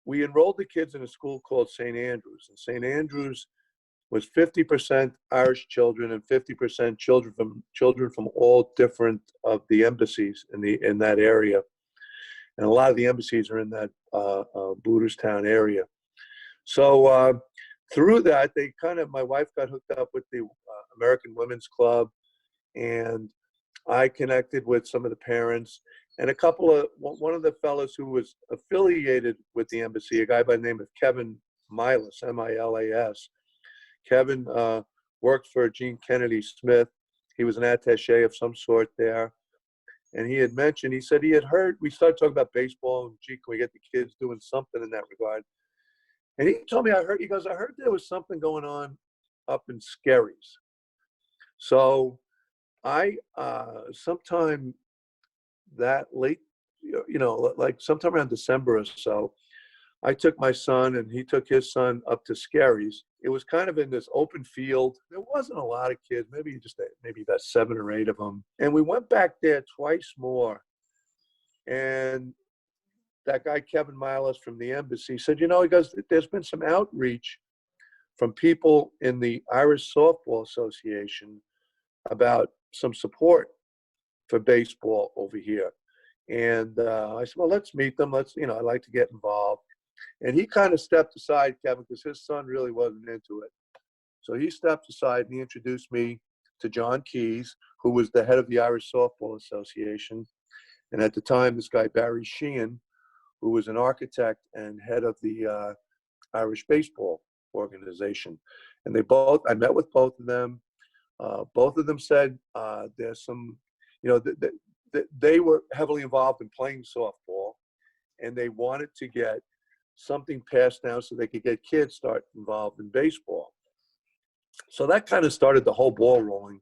we enrolled the kids in a school called St. Andrews, and St. Andrews was 50% Irish children and 50% children from all different of the embassies in that area, and a lot of the embassies are in that Booterstown area. So through that, my wife got hooked up with the American Women's Club, and I connected with some of the parents and one of the fellows who was affiliated with the embassy, a guy by the name of Kevin Milas, Milas. Kevin worked for Gene Kennedy Smith. He was an attache of some sort there. And he said he had heard, we started talking about baseball, and gee, can we get the kids doing something in that regard? And he told me, I heard there was something going on up in Skerries. So I, sometime that late, like sometime around December or so, I took my son and he took his son up to Skerries. It was kind of in this open field. There wasn't a lot of kids, maybe about 7 or 8 of them. And we went back there twice more. And that guy, Kevin Milas from the embassy, said, he goes, there's been some outreach from people in the Irish Softball Association about some support for baseball over here. And I said, well, let's meet them. I'd like to get involved. And he kind of stepped aside, Kevin, because his son really wasn't into it. So he stepped aside and he introduced me to John Keyes, who was the head of the Irish Softball Association. And at the time, this guy, Barry Sheehan, who was an architect and head of the Irish Baseball Organization. And I met with both of them. Both of them said there's some, they were heavily involved in playing softball, and they wanted to get something passed down so they could get kids start involved in baseball. So that kind of started the whole ball rolling.